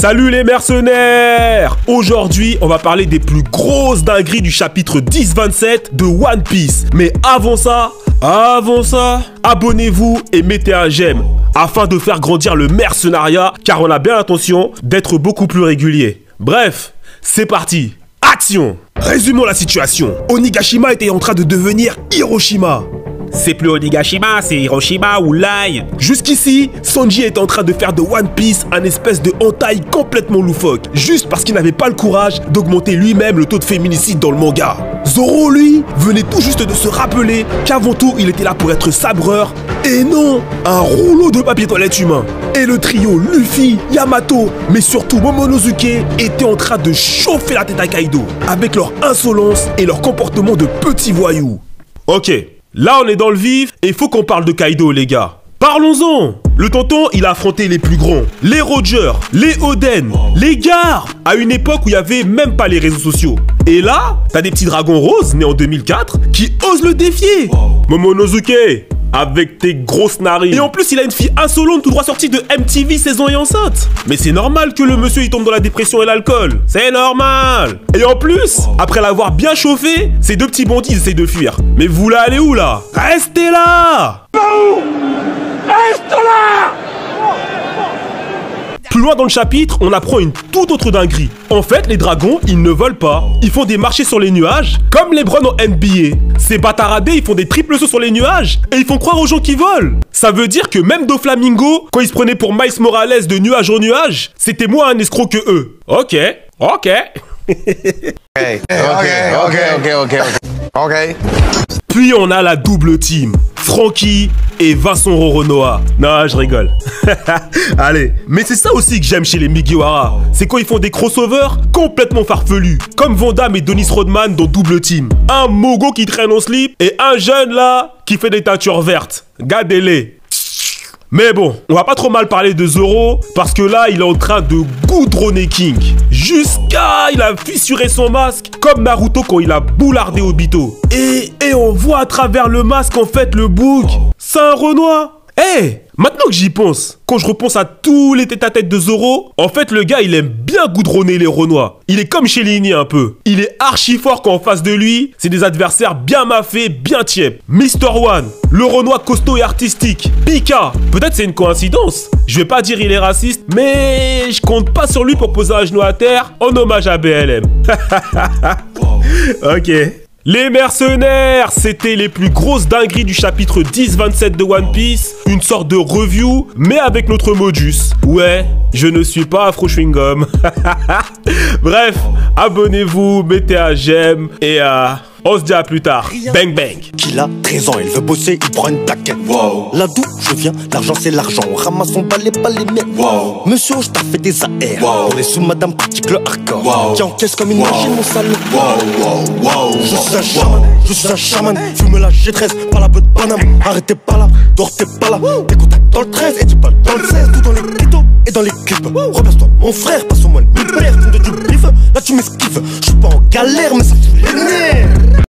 Salut les mercenaires! Aujourd'hui, on va parler des plus grosses dingueries du chapitre 10-27 de One Piece. Mais avant ça, abonnez-vous et mettez un j'aime afin de faire grandir le mercenariat car on a bien l'intention d'être beaucoup plus régulier. Bref, c'est parti! Action! Résumons la situation. Onigashima était en train de devenir Hiroshima. C'est plus Onigashima, c'est Hiroshima ou Lai. Jusqu'ici, Sanji est en train de faire de One Piece un espèce de hentai complètement loufoque, juste parce qu'il n'avait pas le courage d'augmenter lui-même le taux de féminicide dans le manga. Zoro, lui, venait tout juste de se rappeler qu'avant tout, il était là pour être sabreur, et non, un rouleau de papier toilette humain. Et le trio Luffy, Yamato, mais surtout Momonosuke, était en train de chauffer la tête à Kaido, avec leur insolence et leur comportement de petits voyous. Ok. Là, on est dans le vif et il faut qu'on parle de Kaido, les gars. Parlons-en. Le tonton, il a affronté les plus grands, les Roger, les Oden, les Garp, à une époque où il n'y avait même pas les réseaux sociaux. Et là, t'as des petits dragons roses nés en 2004 qui osent le défier. Momonosuke, avec tes grosses narines. Et en plus, il a une fille insolente tout droit sortie de MTV saison et enceinte. Mais c'est normal que le monsieur il tombe dans la dépression et l'alcool. C'est normal. Et en plus, après l'avoir bien chauffé, ces deux petits bandits essayent de fuir. Mais vous là, allez où là? Restez là! Reste là! Plus loin dans le chapitre, on apprend une toute autre dinguerie. En fait, les dragons, ils ne volent pas. Ils font des marchés sur les nuages, comme les Browns en NBA. Ces bataradés, ils font des triples sauts sur les nuages, et ils font croire aux gens qui volent. Ça veut dire que même Doflamingo, quand il se prenait pour Miles Morales de nuage en nuage, c'était moins un escroc que eux. Ok. Puis on a la double team, Franky et Vincent Roronoa. Non, je rigole. Allez, mais c'est ça aussi que j'aime chez les Mugiwara. C'est quand ils font des crossovers complètement farfelus, comme Van Damme et Dennis Rodman dans Double Team. Un Mogo qui traîne en slip et un jeune là qui fait des teintures vertes. Gardez-les. Mais bon, on va pas trop mal parler de Zoro, parce que là, il est en train de goudronner King. Jusqu'à il a fissuré son masque, comme Naruto quand il a boulardé Obito. Et on voit à travers le masque, en fait, le bouc. C'est un Renoir. Hey, maintenant que j'y pense, quand je repense à tous les tête-à-tête de Zoro, en fait, le gars, il aime bien goudronner les Renois. Il est comme chez Lini un peu. Il est archi fort quand en face de lui, c'est des adversaires bien maffés, bien tièpes. Mr. One, le Renois costaud et artistique. Pika, peut-être c'est une coïncidence. Je vais pas dire il est raciste, mais je compte pas sur lui pour poser un genou à terre en hommage à BLM. Ok. Les mercenaires, c'était les plus grosses dingueries du chapitre 10-27 de One Piece. Une sorte de review, mais avec notre modus. Ouais, je ne suis pas Afro Chewing Gum. Bref, abonnez-vous, mettez un j'aime et on se dit à plus tard. Bang bang. Qu'il a 13 ans, il veut bosser, il prend une taquette. Wow. Là d'où je viens, l'argent c'est l'argent. On ramasse, on balai pas les miens. Wow. Monsieur, je t'ai fait des AR. Wow. On est sous madame pratique le hardcore. Wow. Qui encaisse comme une machine, mon salaud. Je suis un chaman. Fume la G13, pas la beuh de Paname. Arrêtez pas là, dortez pas là. Des contacts dans le 13 et tu parles dans le 16. Tout dans les ghettos et dans les clips. Replace-toi, mon frère, passe-moi le mille père. Tu me donnes du bif, là tu m'esquives. Je suis pas en galère, mais ça fout les nerfs.